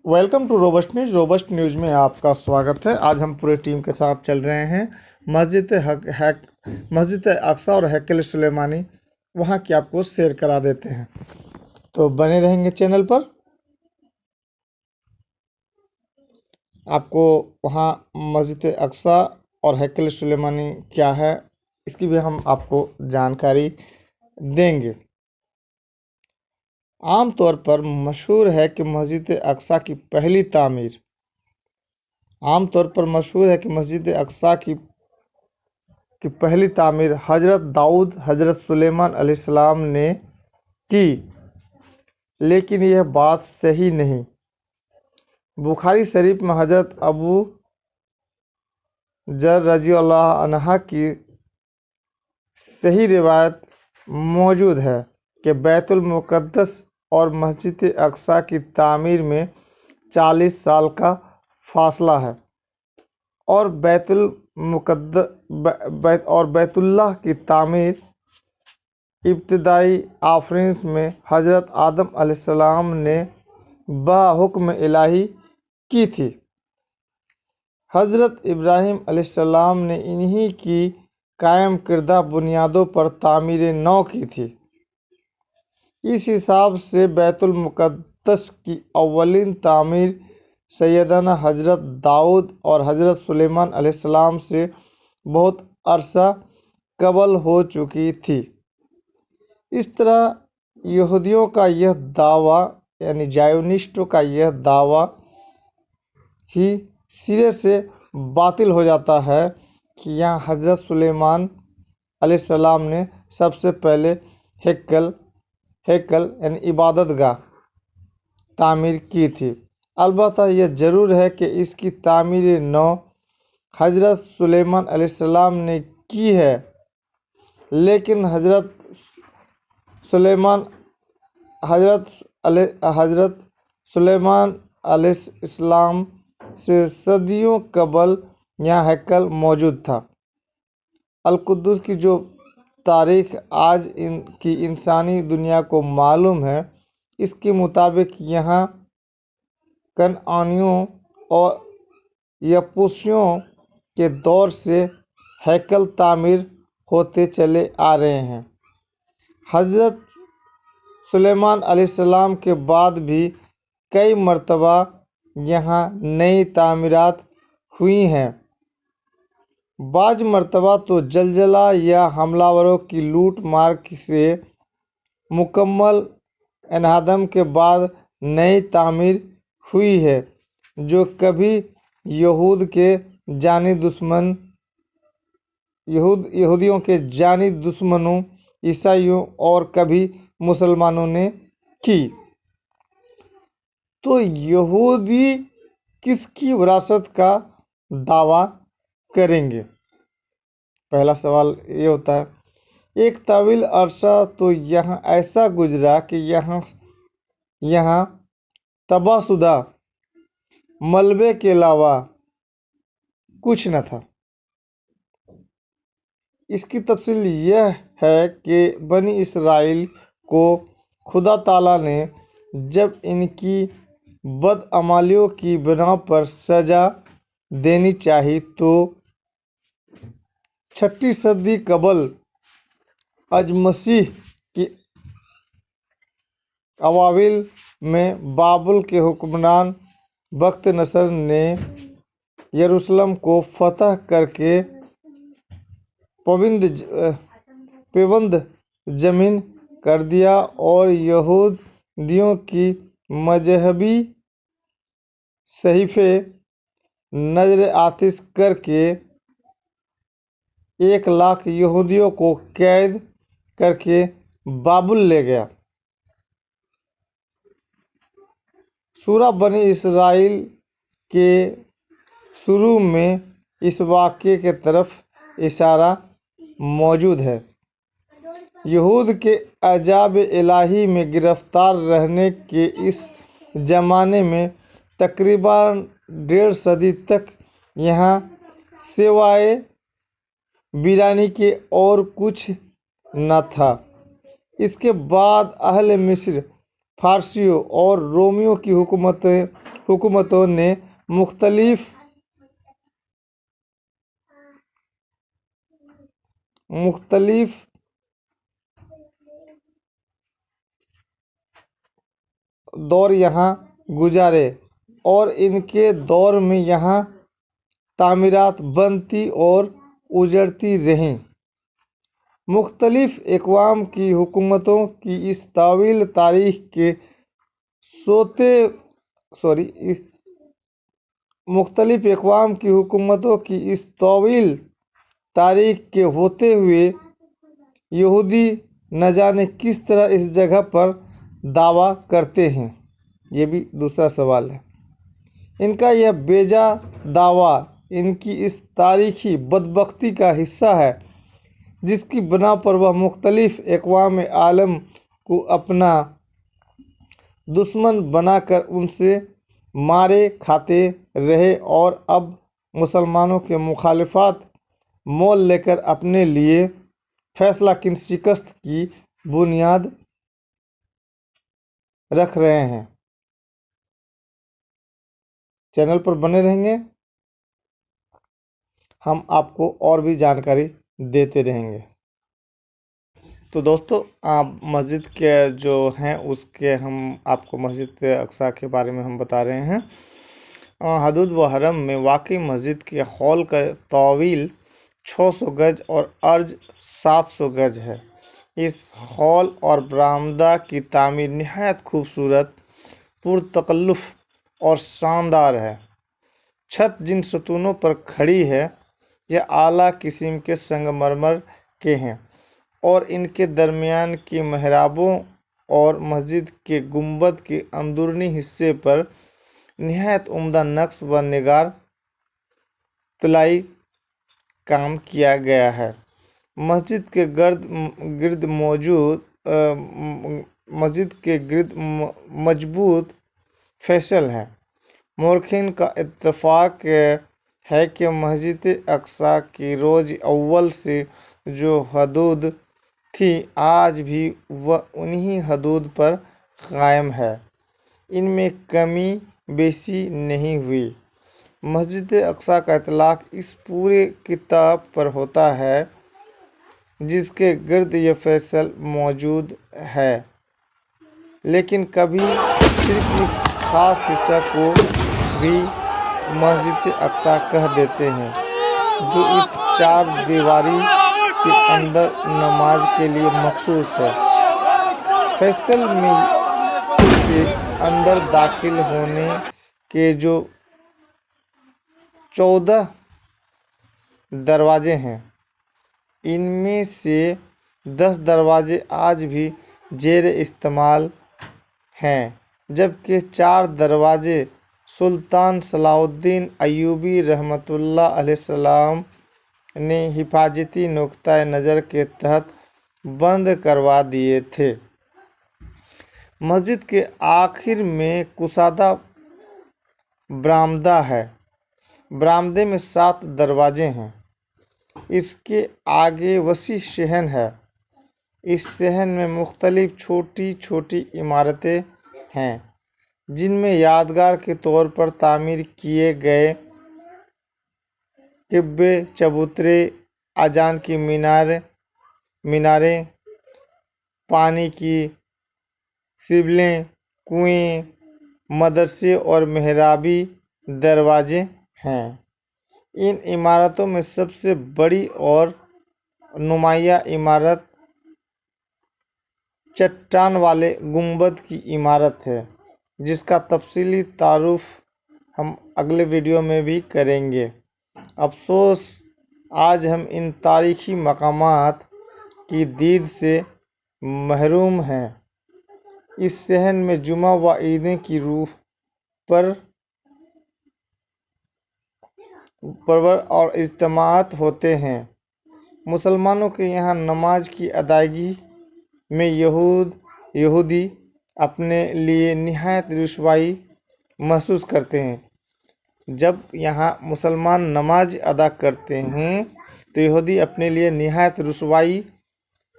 Welcome to Robust News. Robust News में आपका स्वागत है। आज हम पूरे टीम के साथ चल रहे हैं मस्जिद अक्सा और हैकल सुलेमानी, वहाँ की आपको शेयर करा देते हैं, तो बने रहेंगे चैनल पर। आपको वहाँ मस्जिद अक्सा और हैकल सुलेमानी क्या है, इसकी भी हम आपको जानकारी देंगे। आम तौर पर मशहूर है कि मस्जिद अक्सा की पहली तामीर हज़रत दाऊद हज़रत सुलेमान अलैहिस्सलाम ने की, लेकिन यह बात सही नहीं। बुखारी शरीफ में हज़रत अबू जर रज़ियल्लाहु अन्हा की सही रिवायत मौजूद है कि बैतुल मुक़द्दस और मस्जिद अक्सा की तामीर में 40 साल का फासला है, और बैतुल्लाह की तामीर इब्तिदाई आफरीन में हज़रत आदम अलैहिस्सलाम ने हुक्म इलाही की थी। हज़रत इब्राहीम अलैहिस्सलाम ने इन्हीं की कायम किरदा बुनियादों पर तामीर नौ की थी। इस हिसाब से बैतुल मुक़द्दस की अव्वलीन तामीर सैयदना हज़रत दाऊद और हज़रत सुलेमान अलैहिस्सलाम से बहुत अरसा कबल हो चुकी थी। इस तरह यहूदियों का यह दावा यानी जायोनिस्टों का यह दावा ही सिरे से बातिल हो जाता है कि यहाँ हज़रत सुलेमान अलैहिस्सलाम ने सबसे पहले हैकल यानी इबादतगाह तामीर की थी। अलबत्ता यह ज़रूर है कि इसकी तामीर नौ हज़रत सुलेमान अलैहिस्सलाम ने की है, लेकिन हज़रत सुलेमान अलैहिस्सलाम से सदियों कबल यहाँ हैकल मौजूद था। अल-कुद्दुस की जो तारीख आज की इंसानी दुनिया को मालूम है, इसके मुताबिक यहाँ कनानियों और यबूसियों के दौर से हैकल तामीर होते चले आ रहे हैं। हज़रत सुलेमान अलैहिस्सलाम के बाद भी कई मरतबा यहाँ नई तामीरात हुई हैं। बाज मरतबा तो जलजला या हमलावरों की लूट मार से मुकम्मल इन्हदाम के बाद नई तामीर हुई है, जो कभी यहूदियों के जानी दुश्मनों ईसाइयों और कभी मुसलमानों ने की। तो यहूदी किसकी विरासत का दावा करेंगे? पहला सवाल ये होता है। एक तवील अरसा तो यहाँ ऐसा गुजरा कि यहाँ तबाहशुदा मलबे के अलावा कुछ न था। इसकी तफसील यह है कि बनी इसराइल को खुदा ताला ने जब इनकी बदअमालियों की बिना पर सजा देनी चाहिए, तो 6ठी सदी कबल अज मसीह की अवाविल में बाबुल के हुक्मरान बख्त नसर ने यरूशलेम को फतह करके पेवंद जमीन कर दिया, और यहूदियों की मजहबी सहीफे नजर आतिश करके 1 लाख यहूदियों को कैद करके बाबुल ले गया। सूरा बनी इसराइल के शुरू में इस वाक़े के तरफ इशारा मौजूद है। यहूद के अजाब इलाही में गिरफ्तार रहने के इस ज़माने में तकरीबन 1.5 सदी तक यहाँ सिवाय वीरानी के और कुछ न था। इसके बाद अहले मिस्र, फारसियों और रोमियों की हुकूमतें हुकूमतों ने मुख्तलिफ दौर यहाँ गुजारे और इनके दौर में यहाँ तामीरात बनती और उजड़ती रहीं। मुख्तलिफ अक़वाम की हुकूमतों की इस तवील तारीख़ के मुख्तलिफ अक़वाम की हुकूमतों की इस तवील तारीख़ के होते हुए यहूदी न जाने किस तरह इस जगह पर दावा करते हैं। ये भी दूसरा सवाल है। इनका यह बेजा दावा इनकी इस तारीख़ी बदबख्ती का हिस्सा है, जिसकी बना पर वह मुख्तलिफ अक़वाम आलम को अपना दुश्मन बनाकर उनसे मारे खाते रहे और अब मुसलमानों के मुखालिफात मोल लेकर अपने लिए फैसलाकुन शिकस्त की बुनियाद रख रहे हैं। चैनल पर बने रहेंगे, हम आपको और भी जानकारी देते रहेंगे। तो दोस्तों, आप मस्जिद के जो हैं उसके हम आपको मस्जिद अक्सा के बारे में हम बता रहे हैं। हदूद व हरम में वाक़ई मस्जिद के हॉल का तवील 600 गज और अर्ज 700 गज है। इस हॉल और बरामदा की तामीर निहायत खूबसूरत, पुरतकल्लुफ़ और शानदार है। छत जिन सतूनों पर खड़ी है यह आला किस्म के संगमरमर के हैं और इनके दरमियान के महराबों और मस्जिद के गुंबद के अंदरूनी हिस्से पर निहायत उम्दा नक्श व निगार तलाई काम किया गया है। मस्जिद के गिर्द मजबूत फैसल है। मौरखीन का इत्तफाक है कि मस्जिद अक्सा की रोज़ अव्वल से जो हदूद थी आज भी वह उन्हीं हदूद पर कायम है, इनमें कमी बेशी नहीं हुई। मस्जिद अक्सा का इतलाक इस पूरे किताब पर होता है जिसके गिर्द ये फैसल मौजूद है, लेकिन कभी सिर्फ इस खास हिस्से को भी मस्जिद अक्सा कह देते हैं, जो इस चार दीवारी के अंदर नमाज के लिए मखसूस है। फैसल में के अंदर दाखिल होने के जो 14 दरवाजे हैं, इनमें से 10 दरवाजे आज भी जेर इस्तेमाल हैं, जबकि 4 दरवाजे सुल्तान सलाहुद्दीन अय्यूबी रहमतुल्लाह अलैहिस्सलाम ने हिफाजती नुक्ता नज़र के तहत बंद करवा दिए थे। मस्जिद के आखिर में कुशादा बरामदा है। बरामदे में 7 दरवाजे हैं। इसके आगे वसी सहन है। इस सहन में मुख्तलिफ छोटी छोटी इमारतें हैं, जिनमें यादगार के तौर पर तामीर किए गए किब्बे, चबूतरे, अजान की मीनारें, पानी की सिबलें, कुएं, मदरसे और मेहराबी दरवाजे हैं। इन इमारतों में सबसे बड़ी और नुमाया इमारत चट्टान वाले गुंबद की इमारत है, जिसका तफसीली तारुफ हम अगले वीडियो में भी करेंगे। अफसोस आज हम इन तारीखी मकामात की दीद से महरूम हैं। इस सहन में जुमा व ईदें की रूह पर परवर और इज्तिमात होते हैं। मुसलमानों के यहाँ नमाज की अदायगी में यहूदी अपने लिए निहायत रुसवाई महसूस करते हैं। जब यहाँ मुसलमान नमाज अदा करते हैं तो यहूदी अपने लिए निहायत रुसवाई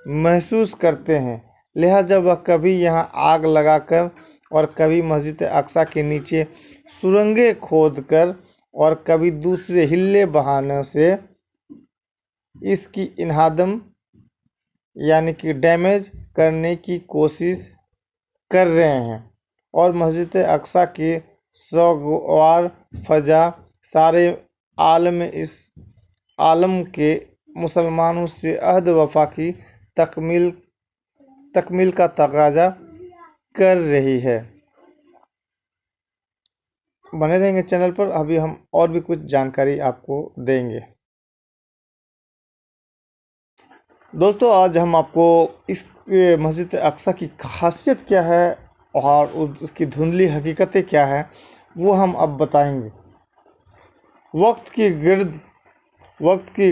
महसूस करते हैं, लिहाजा वह कभी यहाँ आग लगाकर और कभी मस्जिद अक्सा के नीचे सुरंगें खोदकर और कभी दूसरे हिले बहानों से इसकी इन्हादम यानी कि डैमेज करने की कोशिश कर रहे हैं और मस्जिद अक्सा की सोगवार फजा सारे आलम के मुसलमानों से अहद वफा की तकमील का तकाजा कर रही है। बने रहेंगे चैनल पर, अभी हम और भी कुछ जानकारी आपको देंगे। दोस्तों, आज हम आपको इस मस्जिद अक्सा की खासियत क्या है और उसकी धुंधली हकीकतें क्या है वो हम अब बताएंगे। वक्त की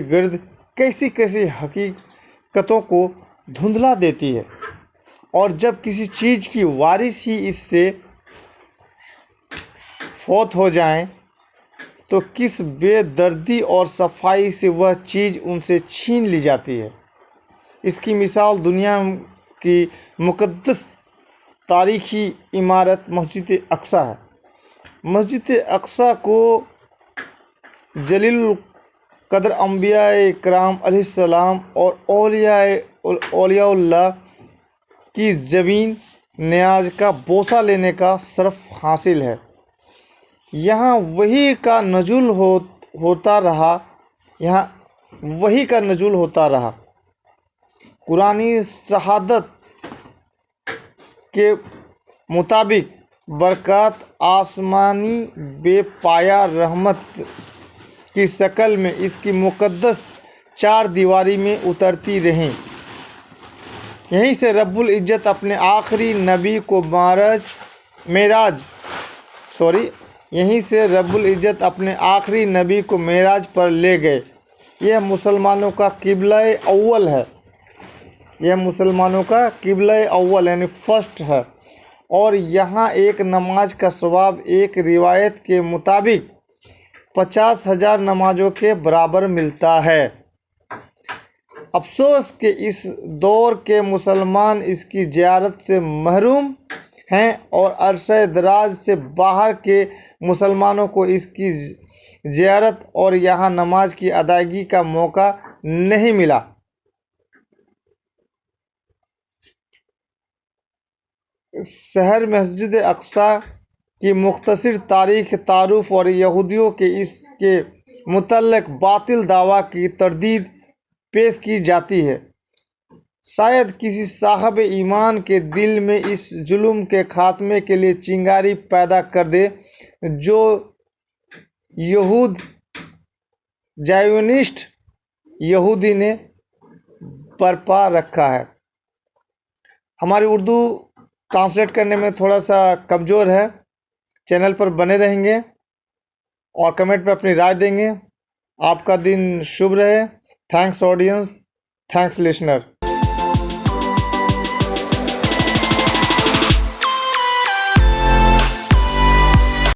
गिर्द कैसी कैसी हकीकतों को धुंधला देती है और जब किसी चीज़ की वारिस ही इससे फौत हो जाए तो किस बेदर्दी और सफाई से वह चीज़ उनसे छीन ली जाती है। इसकी मिसाल दुनिया की मुक़द्दस तारीख़ी इमारत मस्जिद अक्सा है। मस्जिद अक्सा को जलील कदर अंबियाए कराम अलैहिस्सलाम और औलियाउल्लाह की ज़मीन न्याज का बोसा लेने का शरफ हासिल है। यहाँ वही का नज़ुल होता रहा। कुरानी शहादत के मुताबिक बरकत आसमानी बेपाया रहमत की शक्ल में इसकी मुक़द्दस चार दीवारी में उतरती रहीं। यहीं से रब्बुल इज़्ज़त अपने आखिरी नबी को मेराज पर ले गए। यह मुसलमानों का किबला-ए अव्वल यानी फर्स्ट है और यहाँ एक नमाज का सवाब एक रिवायत के मुताबिक 50,000 नमाजों के बराबर मिलता है। अफसोस कि इस दौर के मुसलमान इसकी ज़ियारत से महरूम हैं और अरसे दराज से बाहर के मुसलमानों को इसकी ज़ियारत और यहाँ नमाज की अदायगी का मौका नहीं मिला। शहर मस्जिद अक्सा की मुख्तसर तारीख़ तारुफ और यहूदियों के इसके मुतल्लिक़ बातिल दावा की तरदीद पेश की जाती है। शायद किसी साहब ईमान के दिल में इस जुल्म के खात्मे के लिए चिंगारी पैदा कर दे जो ज़ायोनिस्ट यहूदी ने बरपा रखा है। हमारी उर्दू ट्रांसलेट करने में थोड़ा सा कमज़ोर है। चैनल पर बने रहेंगे और कमेंट में अपनी राय देंगे। आपका दिन शुभ रहे। Thanks audience, thanks listener.